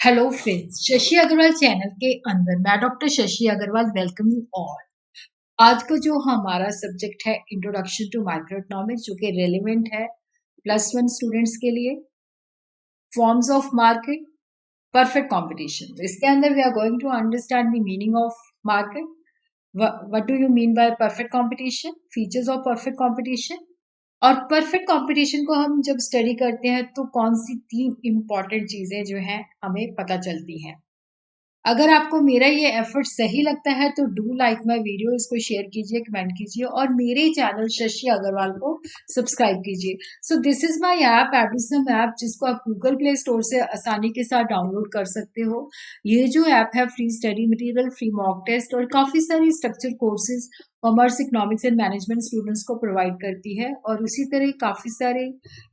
Hello friends, Shashi Agrawal channel के अंदर मैं doctor Shashi Agrawal welcome you all. आज का जो हमारा सब्जेक्ट है इंट्रोडक्शन टू माइक्रो इकोनॉमिक्स, जो कि रेलेवेंट है +1 स्टूडेंट्स के लिए। Forms of market, perfect competition. तो इसके अंदर we are going to understand the meaning of market. What do you mean by perfect competition, features of perfect competition. और perfect competition को हम जब स्टडी करते हैं तो कौन सी 3 इंपॉर्टेंट चीजें जो हैं हमें पता चलती हैं। अगर आपको मेरा ये एफर्ट सही लगता है तो डू लाइक माय वीडियो, इसको शेयर कीजिए, कमेंट कीजिए और मेरे चैनल शशि अग्रवाल को सब्सक्राइब कीजिए। So this is my app, Edusum app, जिसको आप गूगल प्ले स्टोर से आसानी के साथ डाउनलोड कर सकते हो। ये जो ऐप है free study material, free mock test और काफी सारी structure courses commerce, economics and management students को प्रोवाइड करती है। और उसी तरह काफी सारे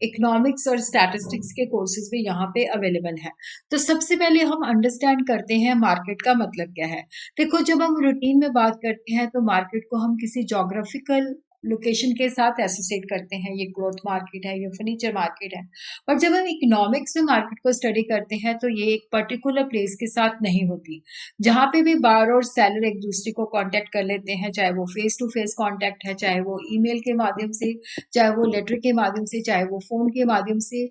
इकोनॉमिक्स और स्टैटिस्टिक्स के कोर्सेज भी यहाँ पे अवेलेबल है। तो सबसे पहले हम अंडरस्टैंड करते हैं मार्केट का मतलब क्या है। देखो, जब हम रूटीन में बात करते हैं तो मार्केट को हम किसी जोग्राफिकल लोकेशन के साथ एसोसिएट करते हैं। ये ग्रोथ मार्केट है, ये फर्नीचर मार्केट है। पर जब हम इकोनॉमिक्स में मार्केट को स्टडी करते हैं तो ये एक पर्टिकुलर प्लेस के साथ नहीं होती। जहां पे भी बायर और सेलर एक दूसरे को कांटेक्ट कर लेते हैं, चाहे वो फेस टू फेस कांटेक्ट है, चाहे वो ईमेल के माध्यम से, चाहे वो लेटर के माध्यम से, चाहे वो फोन के माध्यम से,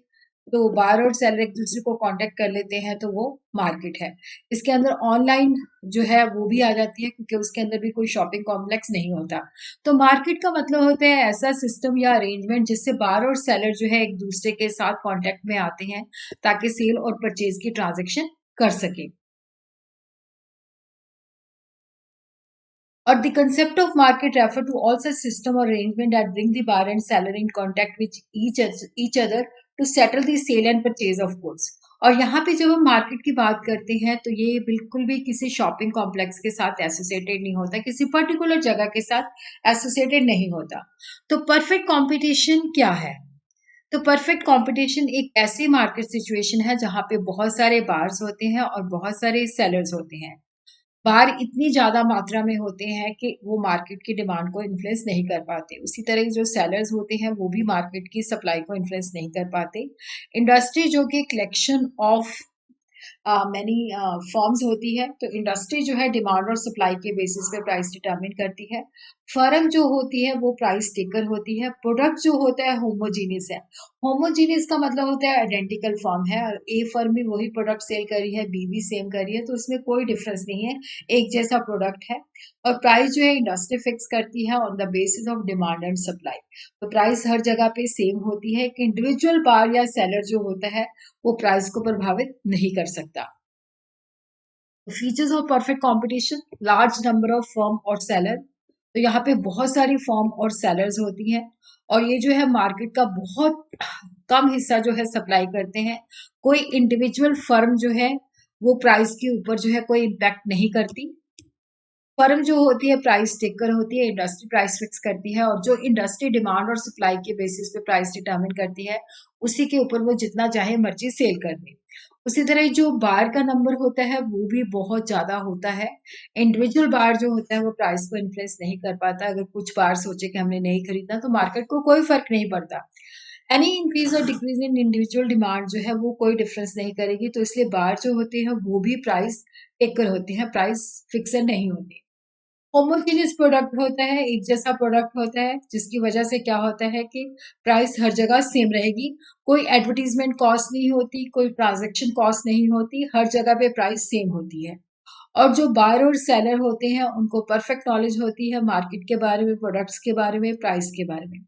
तो बायर और सेलर एक दूसरे को कांटेक्ट कर लेते हैं, तो वो मार्केट है। इसके अंदर ऑनलाइन जो है वो भी आ जाती है, क्योंकि उसके अंदर भी कोई शॉपिंग कॉम्प्लेक्स नहीं होता। तो मार्केट का मतलब होता है ऐसा सिस्टम या अरेंजमेंट जिससे बायर और सेलर जो है एक दूसरे के साथ कांटेक्ट में आते हैं, ताकि सेल और परचेज की ट्रांजेक्शन कर सके। Or the concept of market refer to all such system or arrangement that bring the buyer and seller in contact with each other to settle the sale and purchase of goods। और यहाँ पे जब हम market की बात करते हैं तो ये बिल्कुल भी किसी शॉपिंग कॉम्प्लेक्स के साथ एसोसिएटेड नहीं होता, किसी पर्टिकुलर जगह के साथ एसोसिएटेड नहीं होता। तो परफेक्ट कंपटीशन क्या है? तो परफेक्ट कंपटीशन एक ऐसी मार्केट सिचुएशन है जहाँ पे बहुत सारे बायर्स होते हैं और बहुत सारे सेलर्स होते हैं। बाहर इतनी ज़्यादा मात्रा में होते हैं कि वो मार्केट की डिमांड को इन्फ्लुएंस नहीं कर पाते। उसी तरह जो सेलर्स होते हैं वो भी मार्केट की सप्लाई को इन्फ्लुएंस नहीं कर पाते। इंडस्ट्री जो कि कलेक्शन ऑफ मैनी फॉर्म्स होती है, तो इंडस्ट्री जो है डिमांड और सप्लाई के बेसिस पे प्राइस डिटरमिन करती है। फर्म जो होती है वो प्राइस टेकर होती है। प्रोडक्ट जो होता है होमोजीनियस है। होमोजीनियस का मतलब होता है आइडेंटिकल फर्म है, और ए फर्म भी वही प्रोडक्ट सेल कर रही है, बी भी सेम कर रही है, तो उसमें कोई डिफरेंस नहीं है, एक जैसा प्रोडक्ट है। और प्राइस जो है इंडस्ट्री फिक्स करती है on the basis of demand and supply. तो प्राइस हर जगह पे सेम होती है। एक इंडिविजुअल बायर या सेलर जो होता है वो प्राइस को प्रभावित नहीं कर सकता। Features of perfect competition, large number of firm और सेलर। तो यहाँ पे बहुत सारी फर्म और सेलर्स होती हैं, और ये जो है मार्केट का बहुत कम हिस्सा जो है सप्लाई करते हैं। कोई इंडिविजुअल फर्म जो है वो प्राइस के ऊपर जो है कोई इम्पैक्ट नहीं करती। फर्म जो होती है प्राइस टेकर होती है, इंडस्ट्री प्राइस फिक्स करती है, और जो इंडस्ट्री डिमांड और सप्लाई के बेसिस पे प्राइस डिटरमिन करती है, उसी के ऊपर वो जितना चाहे मर्जी सेल कर दे। उसी तरह जो बायर का नंबर होता है वो भी बहुत ज्यादा होता है। इंडिविजुअल बायर जो होता है वो प्राइस को इन्फ्लुएंस नहीं कर पाता। अगर कुछ बायर सोचे कि हमने नहीं खरीदना तो मार्केट को कोई फर्क नहीं पड़ता। एनी इंक्रीज और डिक्रीज इन इंडिविजुअल डिमांड जो है वो कोई डिफरेंस नहीं करेगी। तो इसलिए बायर जो होते हैं वो भी प्राइस टेकर होते हैं, प्राइस फिक्सर नहीं होते। होमोजेनियस प्रोडक्ट होता है, एक जैसा प्रोडक्ट होता है, जिसकी वजह से क्या होता है कि प्राइस हर जगह सेम रहेगी। कोई एडवर्टीजमेंट कॉस्ट नहीं होती, कोई ट्रांजैक्शन कॉस्ट नहीं होती, हर जगह पे प्राइस सेम होती है। और जो बायर और सेलर होते हैं उनको परफेक्ट नॉलेज होती है मार्केट के बारे में, प्रोडक्ट्स के बारे में, प्राइस के बारे में।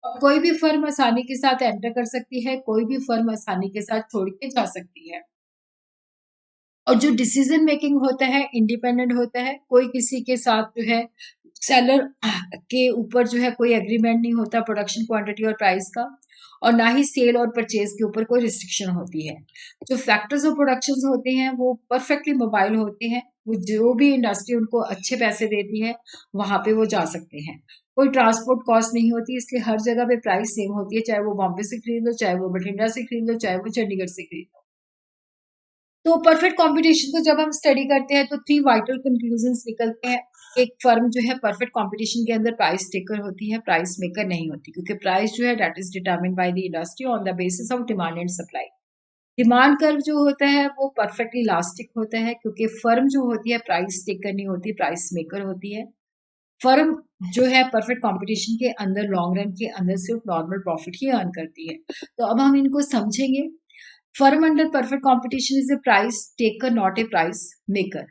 और कोई भी फर्म आसानी के साथ एंटर कर सकती है, कोई भी फर्म आसानी के साथ छोड़ के जा सकती है। और जो डिसीजन मेकिंग होता है इंडिपेंडेंट होता है। कोई किसी के साथ जो है सेलर के ऊपर जो है कोई एग्रीमेंट नहीं होता प्रोडक्शन क्वांटिटी और प्राइस का, और ना ही सेल और परचेज के ऊपर कोई रिस्ट्रिक्शन होती है। जो फैक्टर्स ऑफ प्रोडक्शन होते हैं वो परफेक्टली मोबाइल होते हैं। वो जो भी इंडस्ट्री उनको अच्छे पैसे देती है वहां पे वो जा सकते हैं। कोई ट्रांसपोर्ट कॉस्ट नहीं होती, इसलिए हर जगह पे प्राइस सेम होती है, चाहे वो बॉम्बे से खरीद लो, चाहे वो बठिंडा से खरीद लो, चाहे वो चंडीगढ़ से खरीद लो। तो परफेक्ट कंपटीशन को जब हम स्टडी करते हैं तो 3 वाइटल कंक्लूजन्स निकलते हैं। एक फर्म जो है परफेक्ट कंपटीशन के अंदर प्राइस टेकर होती है, प्राइस मेकर नहीं होती, क्योंकि प्राइस जो है that is determined bye the industry on the basis of demand and supply. Demand curve जो होता है वो परफेक्टली इलास्टिक होता है, क्योंकि फर्म जो होती है प्राइस टेकर नहीं होती, प्राइस मेकर होती है। फर्म जो है परफेक्ट कंपटीशन के अंदर लॉन्ग रन के अंदर सिर्फ नॉर्मल प्रॉफिट ही अर्न करती है। तो अब हम इनको समझेंगे। Firm under perfect competition is a price taker not a price maker.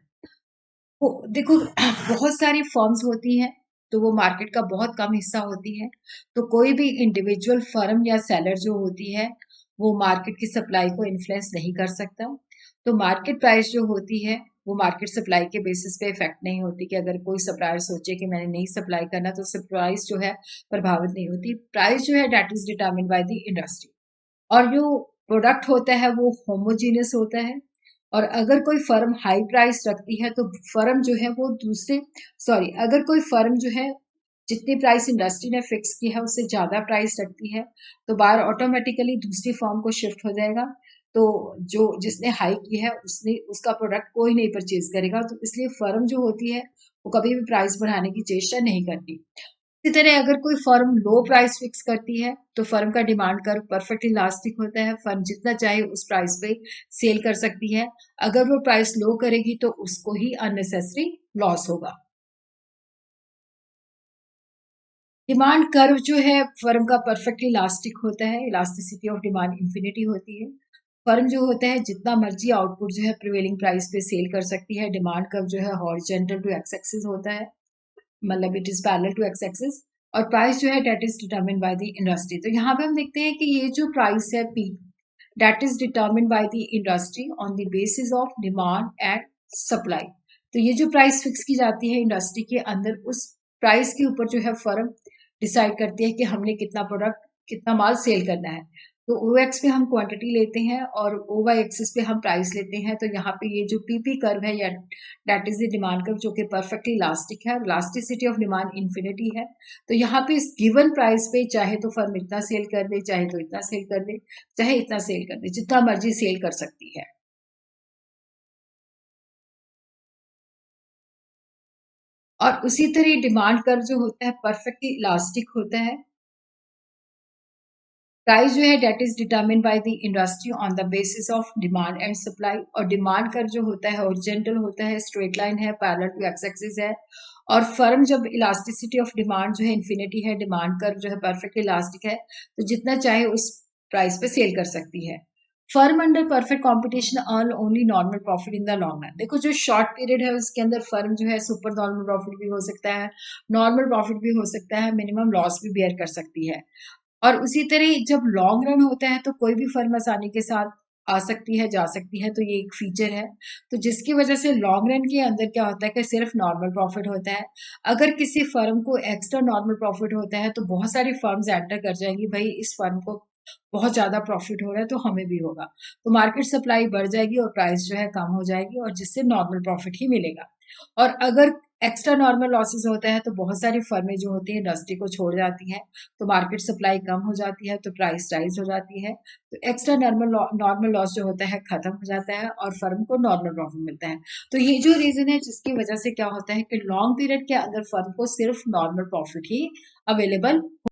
देखो बहुत सारी फर्म्स होती हैं, तो वो मार्केट का बहुत कम हिस्सा होती है। तो कोई भी इंडिविजुअल फर्म या सेलर जो होती है वो मार्केट की सप्लाई को इन्फ्लुएंस नहीं कर सकता। तो मार्केट प्राइस जो होती है वो मार्केट सप्लाई के बेसिस पे इफेक्ट नहीं होती, कि अगर कोई सप्लायर सोचे कि मैंने नहीं सप्लाई करना तो उससे प्राइस जो है प्रभावित नहीं होती। प्राइस जो है that is determined by the industry, और जो प्रोडक्ट होता है वो होमोजीनियस होता है। और अगर कोई फर्म हाई प्राइस रखती है तो फर्म जो है वो दूसरे सॉरी अगर कोई फर्म जो है जितनी प्राइस इंडस्ट्री ने फिक्स की है उससे ज्यादा प्राइस रखती है तो बायर ऑटोमेटिकली दूसरी फर्म को शिफ्ट हो जाएगा। तो जो जिसने हाई की है उसने उसका प्रोडक्ट कोई नहीं परचेज करेगा। तो इसलिए फर्म जो होती है वो कभी भी प्राइस बढ़ाने की चेष्टा नहीं करती। इसी तरह अगर कोई फर्म लो प्राइस फिक्स करती है तो फर्म का डिमांड कर्व परफेक्ट इलास्टिक होता है। फर्म जितना चाहे उस प्राइस पे सेल कर सकती है। अगर वो प्राइस लो करेगी तो उसको ही अननेसेसरी लॉस होगा। डिमांड कर्व जो है फर्म का परफेक्ट इलास्टिक होता है। इलास्टिसिटी ऑफ डिमांड इंफिनिटी होती है। फर्म जो होता है जितना मर्जी आउटपुट जो है प्रिवेलिंग प्राइस पे सेल कर सकती है। डिमांड कर्व जो है हॉरिजॉन्टल टू एक्स एक्सिस होता है, मतलब it is parallel to X axis. और प्राइस जो है that is determined by the industry. तो यहाँ पे हम देखते हैं कि ये जो प्राइस है P that is determined by the industry on the basis of demand and supply. तो ये जो प्राइस फिक्स की जाती है इंडस्ट्री के अंदर, उस प्राइस के ऊपर जो है फर्म डिसाइड करती है कि हमने कितना प्रोडक्ट कितना माल सेल करना है। तो ओ एक्स पे हम क्वांटिटी लेते हैं और ओ वाई एक्सिस पे हम प्राइस लेते हैं। तो यहाँ पे ये जो पीपी कर्व है या that is the demand curve जो कि परफेक्टली इलास्टिक है, इलास्टिसिटी ऑफ डिमांड इन्फिनिटी है। तो यहाँ पे इस गिवन प्राइस पे चाहे तो फर्म इतना सेल कर दे, चाहे तो इतना सेल कर दे, चाहे इतना सेल कर दे, जितना मर्जी सेल कर सकती है। और उसी तरह डिमांड कर्व जो होता है परफेक्टली इलास्टिक होता है। प्राइस जो है that is determined by the industry on the basis of demand and supply. और डिमांड कर्व जो होता है हॉरिजॉन्टल होता है, स्ट्रेट लाइन है, पैरेलल टू एक्स एक्सिस है। और फर्म जब इलास्टिसिटी ऑफ डिमांड जो है इन्फिनिटी है, डिमांड कर्व जो है परफेक्ट इलास्टिक है, तो जितना चाहे उस प्राइस पे सेल कर सकती है। Firm under perfect competition earn only normal profit in the long run. देखो जो शॉर्ट पीरियड है उसके अंदर फर्म जो है सुपर नॉर्मल प्रॉफिट भी हो सकता है, नॉर्मल प्रॉफिट भी हो सकता है, मिनिमम लॉस भी बेयर कर सकती है। और उसी तरह जब लॉन्ग रन होता है तो कोई भी फर्म आसानी के साथ आ सकती है, जा सकती है। तो ये एक फीचर है। तो जिसकी वजह से लॉन्ग रन के अंदर क्या होता है कि सिर्फ नॉर्मल प्रॉफिट होता है। अगर किसी फर्म को एक्स्ट्रा नॉर्मल प्रॉफिट होता है तो बहुत सारी फर्म्स एंटर कर जाएंगी, भाई इस फर्म को बहुत ज्यादा प्रॉफिट हो रहा है तो हमें भी होगा। तो मार्केट सप्लाई बढ़ जाएगी और प्राइस जो है कम हो जाएगी, और जिससे नॉर्मल प्रॉफिट ही मिलेगा। और अगर एक्स्ट्रा नॉर्मल लॉसेस होता है तो बहुत सारी फर्में जो होती है इंडस्ट्री को छोड़ जाती हैं। तो मार्केट सप्लाई कम हो जाती है तो प्राइस राइज हो जाती है। तो एक्स्ट्रा नॉर्मल लॉस जो होता है खत्म हो जाता है और फर्म को नॉर्मल प्रॉफिट मिलता है। तो ये जो रीजन है जिसकी वजह से क्या होता है कि लॉन्ग पीरियड के अंदर फर्म को सिर्फ नॉर्मल प्रॉफिट ही अवेलेबल